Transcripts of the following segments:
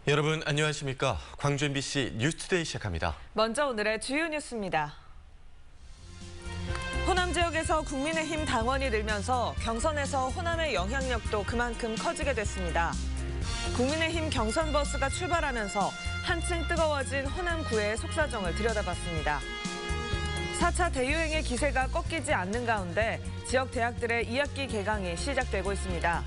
여러분 안녕하십니까? 광주 MBC 뉴스투데이 시작합니다. 먼저 오늘의 주요 뉴스입니다. 호남 지역에서 국민의힘 당원이 늘면서 경선에서 호남의 영향력도 그만큼 커지게 됐습니다. 국민의힘 경선 버스가 출발하면서 한층 뜨거워진 호남구의 속사정을 들여다봤습니다. 4차 대유행의 기세가 꺾이지 않는 가운데 지역 대학들의 2학기 개강이 시작되고 있습니다.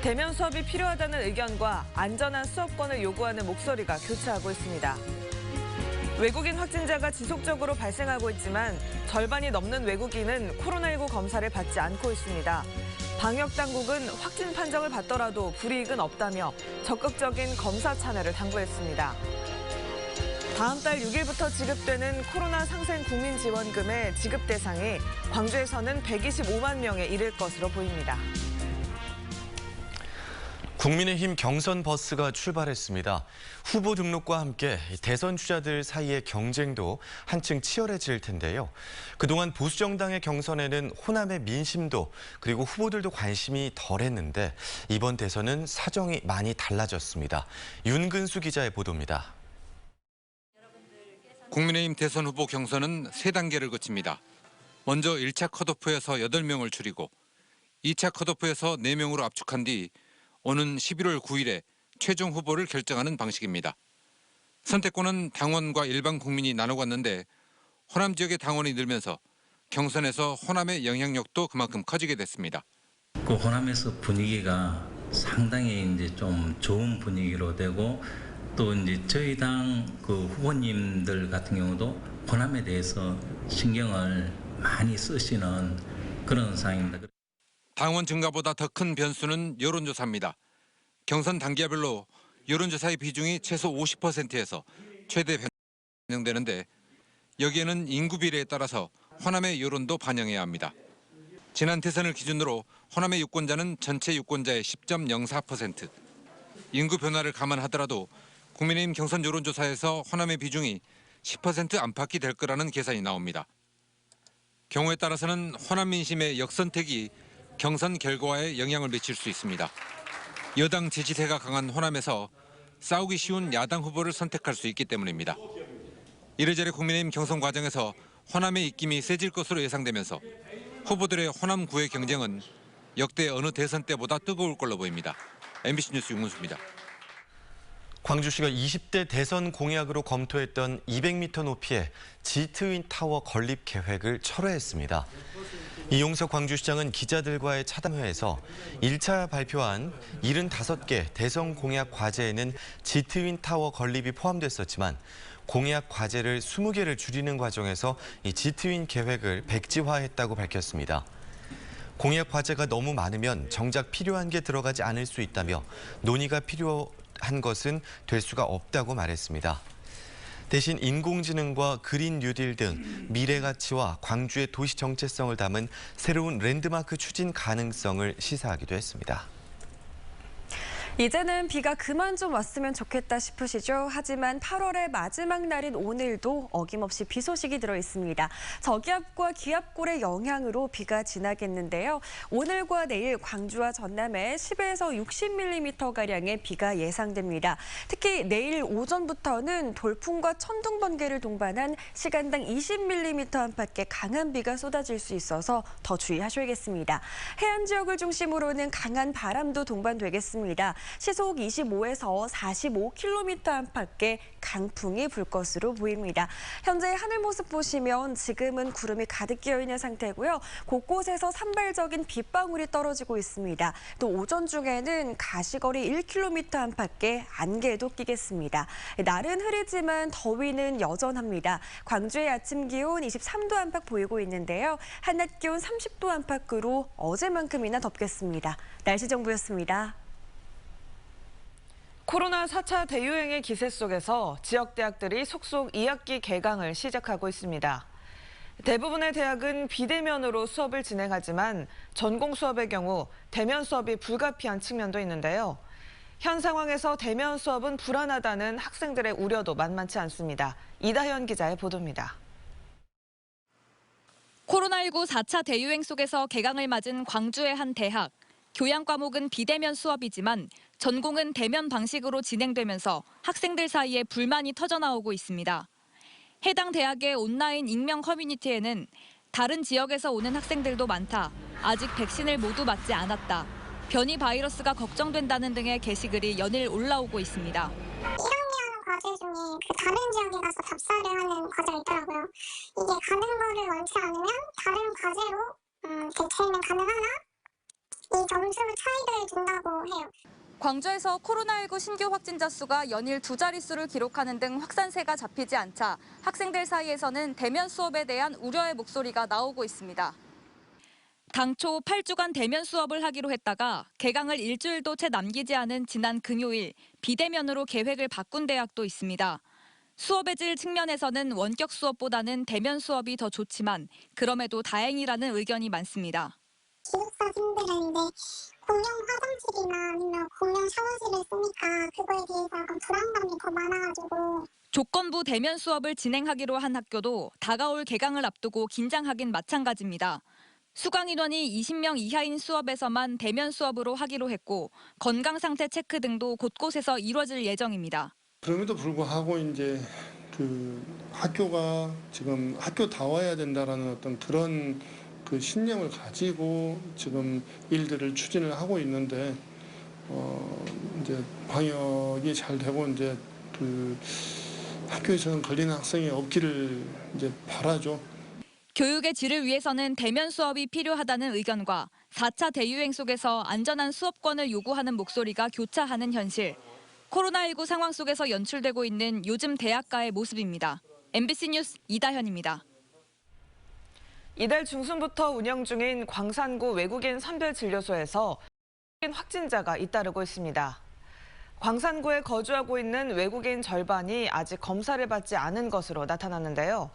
대면 수업이 필요하다는 의견과 안전한 수업권을 요구하는 목소리가 교차하고 있습니다. 외국인 확진자가 지속적으로 발생하고 있지만 절반이 넘는 외국인은 코로나19 검사를 받지 않고 있습니다. 방역당국은 확진 판정을 받더라도 불이익은 없다며 적극적인 검사 참여를 당부했습니다. 다음 달 6일부터 지급되는 코로나 상생 국민지원금의 지급 대상이 광주에서는 125만 명에 이를 것으로 보입니다. 국민의힘 경선 버스가 출발했습니다. 후보 등록과 함께 대선 주자들 사이의 경쟁도 한층 치열해질 텐데요. 그동안 보수정당의 경선에는 호남의 민심도 그리고 후보들도 관심이 덜했는데 이번 대선은 사정이 많이 달라졌습니다. 윤근수 기자의 보도입니다. 국민의힘 대선 후보 경선은 3단계를 거칩니다. 먼저 1차 컷오프에서 8명을 줄이고 2차 컷오프에서 4명으로 압축한 뒤 오는 11월 9일에 최종 후보를 결정하는 방식입니다. 선택권은 당원과 일반 국민이 나눠갔는데 호남 지역의 당원이 늘면서 경선에서 호남의 영향력도 그만큼 커지게 됐습니다. 그 호남에서 분위기가 상당히 이제 좀 좋은 분위기로 되고 또 이제 저희 당 그 후보님들 같은 경우도 호남에 대해서 신경을 많이 쓰시는 그런 상황입니다. 당원 증가보다 더 큰 변수는 여론조사입니다. 경선 단계별로 여론조사의 비중이 최소 50%에서 최대 반영되는데 여기에는 인구 비례에 따라서 호남의 여론도 반영해야 합니다. 지난 대선을 기준으로 호남의 유권자는 전체 유권자의 10.04%. 인구 변화를 감안하더라도 국민의힘 경선 여론조사에서 호남의 비중이 10% 안팎이 될 거라는 계산이 나옵니다. 경우에 따라서는 호남 민심의 역선택이 경선 결과에 영향을 미칠 수 있습니다. 여당 지지세가 강한 호남에서 싸우기 쉬운 야당 후보를 선택할 수 있기 때문입니다. 이래저래 국민의힘 경선 과정에서 호남의 입김이 세질 것으로 예상되면서 후보들의 호남구의 경쟁은 역대 어느 대선 때보다 뜨거울 걸로 보입니다. MBC 뉴스 윤문수입니다. 광주시가 20대 대선 공약으로 검토했던 200m 높이의 G트윈 타워 건립 계획을 철회했습니다. 이용석 광주시장은 기자들과의 차담회에서 1차 발표한 75개 대선 공약 과제에는 G트윈 타워 건립이 포함됐었지만 공약 과제를 20개를 줄이는 과정에서 이 G트윈 계획을 백지화했다고 밝혔습니다. 공약 과제가 너무 많으면 정작 필요한 게 들어가지 않을 수 있다며 논의가 필요한 것은 될 수가 없다고 말했습니다. 대신 인공지능과 그린 뉴딜 등 미래 가치와 광주의 도시 정체성을 담은 새로운 랜드마크 추진 가능성을 시사하기도 했습니다. 이제는 비가 그만 좀 왔으면 좋겠다 싶으시죠? 하지만 8월의 마지막 날인 오늘도 어김없이 비 소식이 들어 있습니다. 저기압과 기압골의 영향으로 비가 지나겠는데요. 오늘과 내일 광주와 전남에 10에서 60mm가량의 비가 예상됩니다. 특히 내일 오전부터는 돌풍과 천둥, 번개를 동반한 시간당 20mm 안팎의 강한 비가 쏟아질 수 있어서 더 주의하셔야겠습니다. 해안 지역을 중심으로는 강한 바람도 동반되겠습니다. 시속 25에서 45km 안팎의 강풍이 불 것으로 보입니다. 현재 하늘 모습 보시면 지금은 구름이 가득 끼어 있는 상태고요. 곳곳에서 산발적인 빗방울이 떨어지고 있습니다. 또 오전 중에는 가시거리 1km 안팎의 안개도 끼겠습니다. 날은 흐리지만 더위는 여전합니다. 광주의 아침 기온 23도 안팎 보이고 있는데요. 한낮 기온 30도 안팎으로 어제만큼이나 덥겠습니다. 날씨 정보였습니다. 코로나 4차 대유행의 기세 속에서 지역 대학들이 속속 2학기 개강을 시작하고 있습니다. 대부분의 대학은 비대면으로 수업을 진행하지만 전공 수업의 경우 대면 수업이 불가피한 측면도 있는데요. 현 상황에서 대면 수업은 불안하다는 학생들의 우려도 만만치 않습니다. 이다현 기자의 보도입니다. 코로나19 4차 대유행 속에서 개강을 맞은 광주의 한 대학. 교양 과목은 비대면 수업이지만 전공은 대면 방식으로 진행되면서 학생들 사이에 불만이 터져나오고 있습니다. 해당 대학의 온라인 익명 커뮤니티에는 다른 지역에서 오는 학생들도 많다. 아직 백신을 모두 맞지 않았다. 변이 바이러스가 걱정된다는 등의 게시글이 연일 올라오고 있습니다. 1학년 과제 중에 다른 지역에 가서 답사를 하는 과제가 있더라고요. 이게 가는 거를 원치 않으면 다른 과제로 대체는 가능하나 이 점수로 차이를 둔다고 해요. 광주에서 코로나19 신규 확진자 수가 연일 두 자릿수를 기록하는 등 확산세가 잡히지 않자 학생들 사이에서는 대면 수업에 대한 우려의 목소리가 나오고 있습니다. 당초 8주간 대면 수업을 하기로 했다가 개강을 일주일도 채 남기지 않은 지난 금요일 비대면으로 계획을 바꾼 대학도 있습니다. 수업의 질 측면에서는 원격 수업보다는 대면 수업이 더 좋지만 그럼에도 다행이라는 의견이 많습니다. 기숙사 생들인데 공용 화장실이나 아니면 공용 샤워실을 쓰니까 그거에 대해서 약간 불안감이 더 많아가지고 조건부 대면 수업을 진행하기로 한 학교도 다가올 개강을 앞두고 긴장하긴 마찬가지입니다. 수강 인원이 20명 이하인 수업에서만 대면 수업으로 하기로 했고 건강 상태 체크 등도 곳곳에서 이루어질 예정입니다. 그럼에도 불구하고 이제 그 학교가 지금 학교다워야 된다라는 어떤 그런 그 신념을 가지고 지금 일들을 추진을 하고 있는데 이제 방역이 잘 되고 이제 그 학교에서는 걸리는 학생이 없기를 이제 바라죠. 교육의 질을 위해서는 대면 수업이 필요하다는 의견과 4차 대유행 속에서 안전한 수업권을 요구하는 목소리가 교차하는 현실. 코로나19 상황 속에서 연출되고 있는 요즘 대학가의 모습입니다. MBC 뉴스 이다현입니다. 이달 중순부터 운영 중인 광산구 외국인 선별진료소에서 확진자가 잇따르고 있습니다. 광산구에 거주하고 있는 외국인 절반이 아직 검사를 받지 않은 것으로 나타났는데요.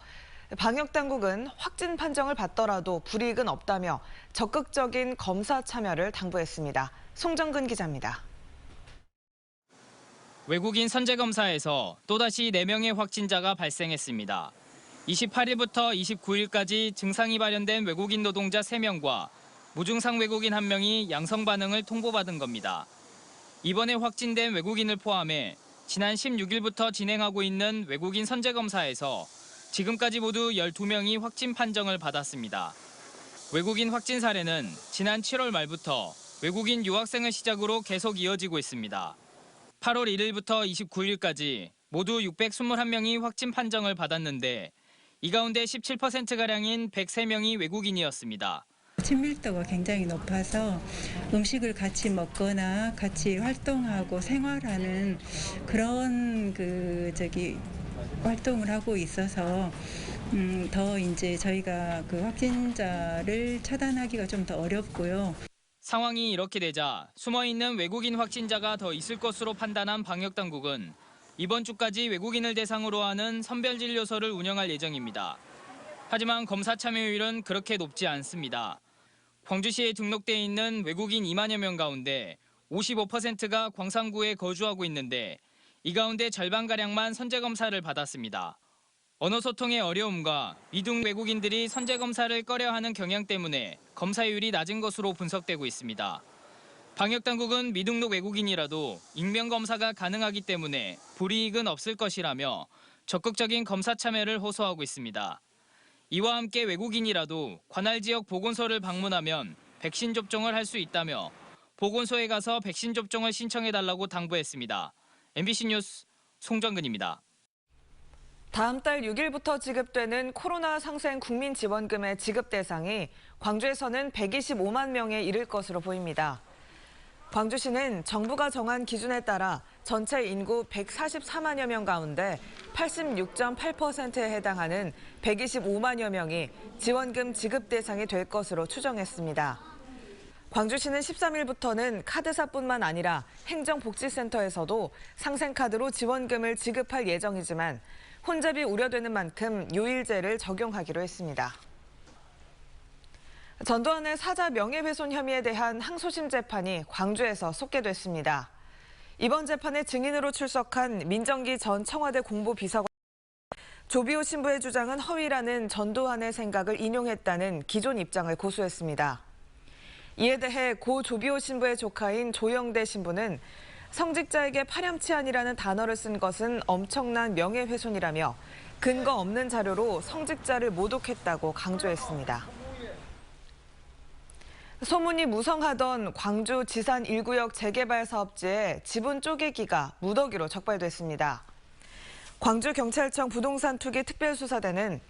방역당국은 확진 판정을 받더라도 불이익은 없다며 적극적인 검사 참여를 당부했습니다. 송정근 기자입니다. 외국인 선제검사에서 또다시 4명의 확진자가 발생했습니다. 28일부터 29일까지 증상이 발현된 외국인 노동자 3명과 무증상 외국인 1명이 양성 반응을 통보받은 겁니다. 이번에 확진된 외국인을 포함해 지난 16일부터 진행하고 있는 외국인 선제검사에서 지금까지 모두 12명이 확진 판정을 받았습니다. 외국인 확진 사례는 지난 7월 말부터 외국인 유학생을 시작으로 계속 이어지고 있습니다. 8월 1일부터 29일까지 모두 621명이 확진 판정을 받았는데 이 가운데 17%가량인 103명이 외국인이었습니다. 친밀도가 굉장히 높아서 음식을 같이 먹거나 같이 활동하고 생활하는 그런 활동을 하고 있어서 더 이제 저희가 그 확진자를 차단하기가 좀 더 어렵고요. 상황이 이렇게 되자 숨어있는 외국인 확진자가 더 있을 것으로 판단한 방역당국은 이번 주까지 외국인을 대상으로 하는 선별진료소를 운영할 예정입니다. 하지만 검사 참여율은 그렇게 높지 않습니다. 광주시에 등록돼 있는 외국인 2만여 명 가운데 55%가 광산구에 거주하고 있는데 이 가운데 절반가량만 선제검사를 받았습니다. 언어 소통의 어려움과 미등 외국인들이 선제검사를 꺼려하는 경향 때문에 검사율이 낮은 것으로 분석되고 있습니다. 방역당국은 미등록 외국인이라도 익명검사가 가능하기 때문에 불이익은 없을 것이라며 적극적인 검사 참여를 호소하고 있습니다. 이와 함께 외국인이라도 관할 지역 보건소를 방문하면 백신 접종을 할 수 있다며 보건소에 가서 백신 접종을 신청해달라고 당부했습니다. MBC 뉴스 송정근입니다. 다음 달 6일부터 지급되는 코로나 상생 국민지원금의 지급 대상이 광주에서는 125만 명에 이를 것으로 보입니다. 광주시는 정부가 정한 기준에 따라 전체 인구 144만여 명 가운데 86.8%에 해당하는 125만여 명이 지원금 지급 대상이 될 것으로 추정했습니다. 광주시는 13일부터는 카드사뿐만 아니라 행정복지센터에서도 상생카드로 지원금을 지급할 예정이지만 혼잡이 우려되는 만큼 요일제를 적용하기로 했습니다. 전두환의 사자 명예훼손 혐의에 대한 항소심 재판이 광주에서 속개됐습니다. 이번 재판에 증인으로 출석한 민정기 전 청와대 공보비서관 조비오 신부의 주장은 허위라는 전두환의 생각을 인용했다는 기존 입장을 고수했습니다. 이에 대해 고 조비오 신부의 조카인 조영대 신부는 성직자에게 파렴치한이라는 단어를 쓴 것은 엄청난 명예훼손이라며 근거 없는 자료로 성직자를 모독했다고 강조했습니다. 소문이 무성하던 광주 지산 1구역 재개발 사업지의 지분 쪼개기가 무더기로 적발됐습니다. 광주경찰청 부동산 투기 특별수사대는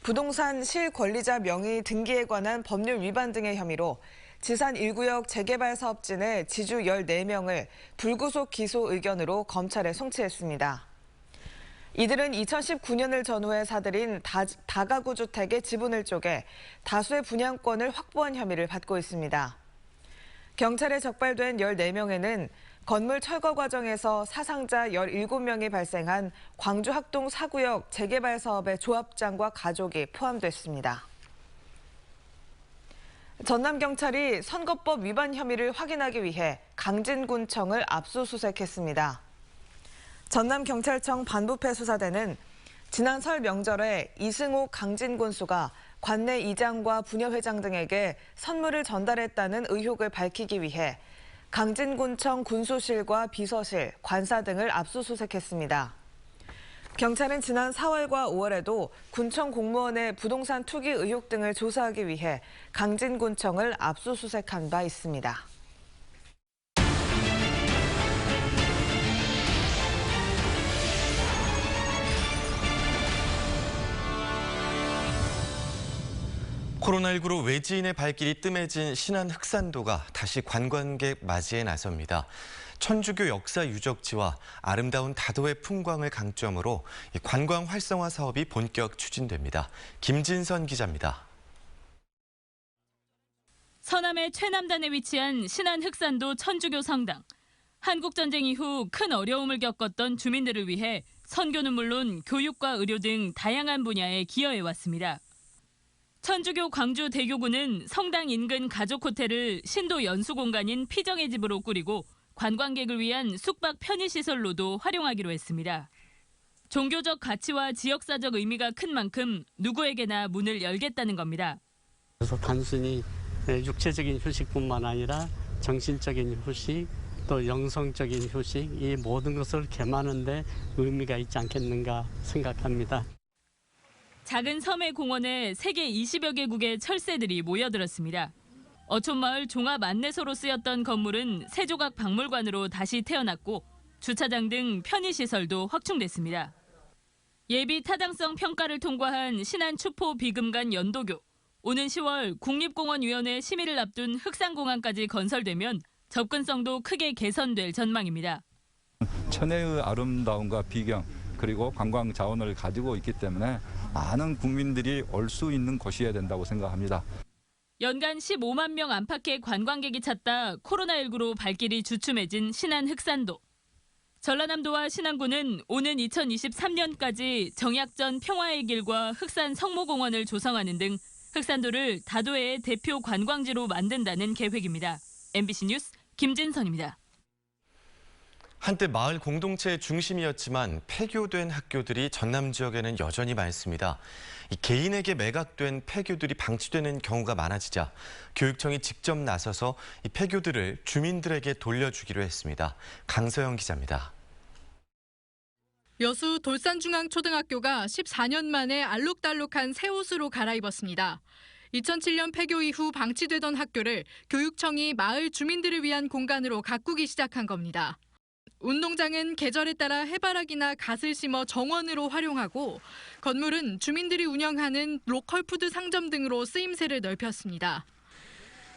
부동산 실권리자 명의 등기에 관한 법률 위반 등의 혐의로 지산 1구역 재개발 사업지 내 지주 14명을 불구속 기소 의견으로 검찰에 송치했습니다. 이들은 2019년을 전후해 사들인 다가구 주택의 지분을 쪼개 다수의 분양권을 확보한 혐의를 받고 있습니다. 경찰에 적발된 14명에는 건물 철거 과정에서 사상자 17명이 발생한 광주 학동 4구역 재개발 사업의 조합장과 가족이 포함됐습니다. 전남경찰이 선거법 위반 혐의를 확인하기 위해 강진군청을 압수수색했습니다. 전남경찰청 반부패 수사대는 지난 설 명절에 이승옥 강진군수가 관내 이장과 부녀회장 등에게 선물을 전달했다는 의혹을 밝히기 위해 강진군청 군수실과 비서실, 관사 등을 압수수색했습니다. 경찰은 지난 4월과 5월에도 군청 공무원의 부동산 투기 의혹 등을 조사하기 위해 강진군청을 압수수색한 바 있습니다. 코로나19로 외지인의 발길이 뜸해진 신안 흑산도가 다시 관광객 맞이에 나섭니다. 천주교 역사 유적지와 아름다운 다도의 풍광을 강점으로 관광 활성화 사업이 본격 추진됩니다. 김진선 기자입니다. 서남의 최남단에 위치한 신안 흑산도 천주교 성당. 한국전쟁 이후 큰 어려움을 겪었던 주민들을 위해 선교는 물론 교육과 의료 등 다양한 분야에 기여해왔습니다. 천주교 광주 대교구는 성당 인근 가족 호텔을 신도 연수 공간인 피정의 집으로 꾸리고 관광객을 위한 숙박 편의시설로도 활용하기로 했습니다. 종교적 가치와 지역사적 의미가 큰 만큼 누구에게나 문을 열겠다는 겁니다. 그래서 단순히 육체적인 휴식뿐만 아니라 정신적인 휴식, 또 영성적인 휴식, 이 모든 것을 겸하는 데 의미가 있지 않겠는가 생각합니다. 작은 섬의 공원에 세계 20여 개국의 철새들이 모여들었습니다. 어촌마을 종합 안내소로 쓰였던 건물은 세조각 박물관으로 다시 태어났고 주차장 등 편의시설도 확충됐습니다. 예비 타당성 평가를 통과한 신안 추포 비금간 연도교. 오는 10월 국립공원위원회 심의를 앞둔 흑산공항까지 건설되면 접근성도 크게 개선될 전망입니다. 천혜의 아름다움과 비경 그리고 관광 자원을 가지고 있기 때문에 많은 국민들이 올 수 있는 곳이어야 된다고 생각합니다. 연간 15만 명 안팎의 관광객이 찾다 코로나19로 발길이 주춤해진 신안 흑산도. 전라남도와 신안군은 오는 2023년까지 정약전 평화의 길과 흑산 성모공원을 조성하는 등 흑산도를 다도해의 대표 관광지로 만든다는 계획입니다. MBC 뉴스 김진선입니다. 한때 마을 공동체의 중심이었지만 폐교된 학교들이 전남 지역에는 여전히 많습니다. 개인에게 매각된 폐교들이 방치되는 경우가 많아지자 교육청이 직접 나서서 이 폐교들을 주민들에게 돌려주기로 했습니다. 강서영 기자입니다. 여수 돌산중앙초등학교가 14년 만에 알록달록한 새 옷으로 갈아입었습니다. 2007년 폐교 이후 방치되던 학교를 교육청이 마을 주민들을 위한 공간으로 가꾸기 시작한 겁니다. 운동장은 계절에 따라 해바라기나 갓을 심어 정원으로 활용하고 건물은 주민들이 운영하는 로컬푸드 상점 등으로 쓰임새를 넓혔습니다.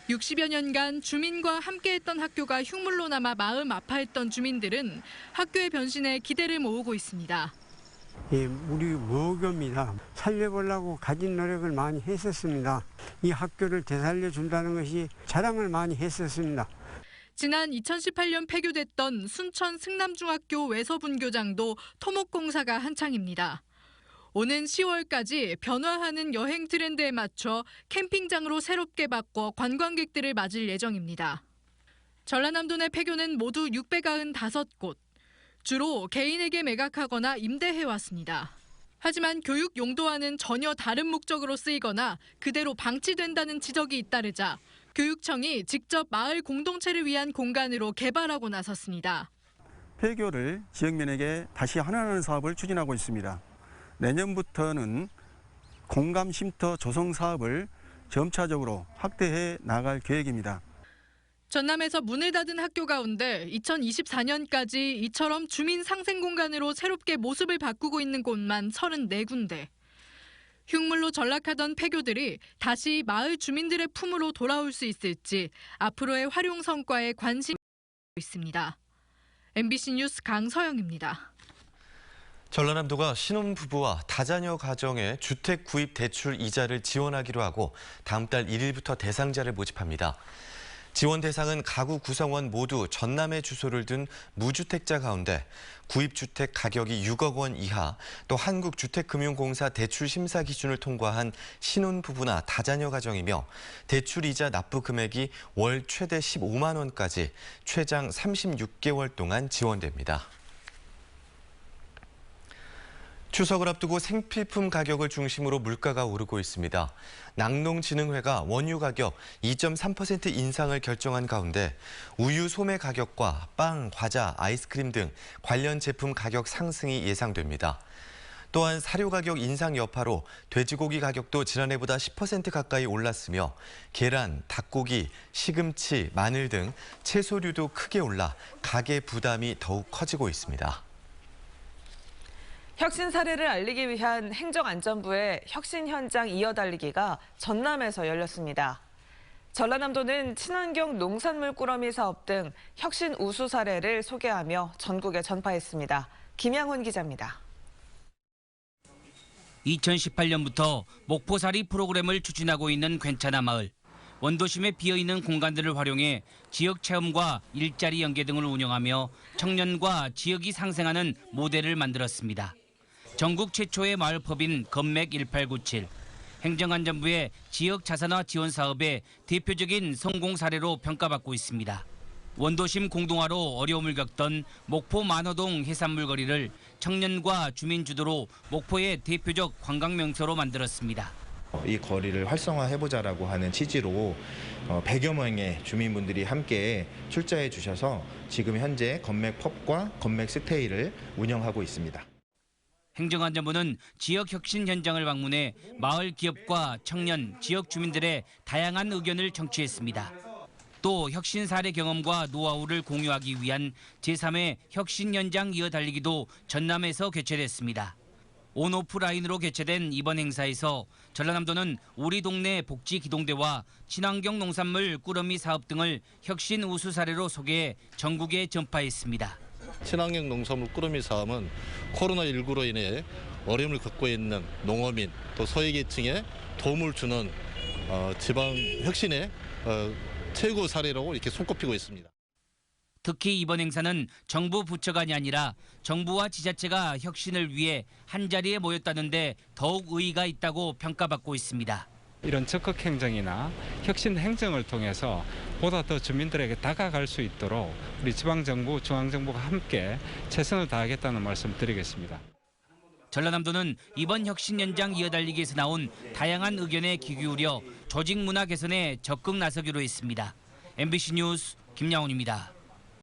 60여 년간 주민과 함께했던 학교가 흉물로 남아 마음 아파했던 주민들은 학교의 변신에 기대를 모으고 있습니다. 우리 모교입니다. 살려보려고 가진 노력을 많이 했었습니다. 이 학교를 되살려준다는 것이 자랑을 많이 했었습니다. 지난 2018년 폐교됐던 순천 승남중학교 외서분교장도 토목공사가 한창입니다. 오는 10월까지 변화하는 여행 트렌드에 맞춰 캠핑장으로 새롭게 바꿔 관광객들을 맞을 예정입니다. 전라남도 내 폐교는 모두 695곳. 주로 개인에게 매각하거나 임대해왔습니다. 하지만 교육 용도와는 전혀 다른 목적으로 쓰이거나 그대로 방치된다는 지적이 잇따르자 교육청이 직접 마을 공동체를 위한 공간으로 개발하고 나섰습니다. 폐교를 지역민에게 다시 환원하는 사업을 추진하고 있습니다. 내년부터는 공감 쉼터 조성 사업을 점차적으로 확대해 나갈 계획입니다. 전남에서 문을 닫은 학교 가운데 2024년까지 이처럼 주민 상생 공간으로 새롭게 모습을 바꾸고 있는 곳만 34군데. 흉물로 전락하던 폐교들이 다시 마을 주민들의 품으로 돌아올 수 있을지 앞으로의 활용 성과에 관심이 있습니다. MBC 뉴스 강서영입니다. 전라남도가 신혼부부와 다자녀 가정의 주택 구입 대출 이자를 지원하기로 하고 다음 달 1일부터 대상자를 모집합니다. 지원 대상은 가구 구성원 모두 전남의 주소를 둔 무주택자 가운데 구입주택 가격이 6억 원 이하, 또 한국주택금융공사 대출 심사 기준을 통과한 신혼부부나 다자녀 가정이며 대출 이자 납부 금액이 월 최대 15만 원까지 최장 36개월 동안 지원됩니다. 추석을 앞두고 생필품 가격을 중심으로 물가가 오르고 있습니다. 낙농진흥회가 원유 가격 2.3% 인상을 결정한 가운데 우유 소매 가격과 빵, 과자, 아이스크림 등 관련 제품 가격 상승이 예상됩니다. 또한 사료 가격 인상 여파로 돼지고기 가격도 지난해보다 10% 가까이 올랐으며 계란, 닭고기, 시금치, 마늘 등 채소류도 크게 올라 가계 부담이 더욱 커지고 있습니다. 혁신 사례를 알리기 위한 행정안전부의 혁신 현장 이어달리기가 전남에서 열렸습니다. 전라남도는 친환경 농산물 꾸러미 사업 등 혁신 우수 사례를 소개하며 전국에 전파했습니다. 김양훈 기자입니다. 2018년부터 목포살이 프로그램을 추진하고 있는 괜찮아 마을. 원도심에 비어있는 공간들을 활용해 지역 체험과 일자리 연계 등을 운영하며 청년과 지역이 상생하는 모델을 만들었습니다. 전국 최초의 마을법인 건맥 1897. 행정안전부의 지역 자산화 지원 사업의 대표적인 성공 사례로 평가받고 있습니다. 원도심 공동화로 어려움을 겪던 목포 만호동 해산물 거리를 청년과 주민 주도로 목포의 대표적 관광 명소로 만들었습니다. 이 거리를 활성화해보자라고 하는 취지로 100여 명의 주민분들이 함께 출자해 주셔서 지금 현재 건맥 펍과 건맥 스테이를 운영하고 있습니다. 행정안전부는 지역 혁신 현장을 방문해 마을 기업과 청년, 지역 주민들의 다양한 의견을 청취했습니다. 또 혁신 사례 경험과 노하우를 공유하기 위한 제3회 혁신 현장 이어달리기도 전남에서 개최됐습니다. 온오프라인으로 개최된 이번 행사에서 전라남도는 우리 동네 복지기동대와 친환경 농산물 꾸러미 사업 등을 혁신 우수 사례로 소개해 전국에 전파했습니다. 친환경 농산물 꾸러미 사업은 코로나19로 인해 어려움을 겪고 있는 농어민 또 소외계층에 도움을 주는 지방 혁신의 최고 사례라고 이렇게 손꼽히고 있습니다. 특히 이번 행사는 정부 부처간이 아니라 정부와 지자체가 혁신을 위해 한자리에 모였다는데 더욱 의의가 있다고 평가받고 있습니다. 이런 적극 행정이나 혁신 행정을 통해서 보다 더 주민들에게 다가갈 수 있도록 우리 지방정부, 중앙정부가 함께 최선을 다하겠다는 말씀 드리겠습니다. 전라남도는 이번 혁신 현장 이어달리기에서 나온 다양한 의견에 귀 기울여 조직 문화 개선에 적극 나서기로 했습니다. MBC 뉴스 김양훈입니다.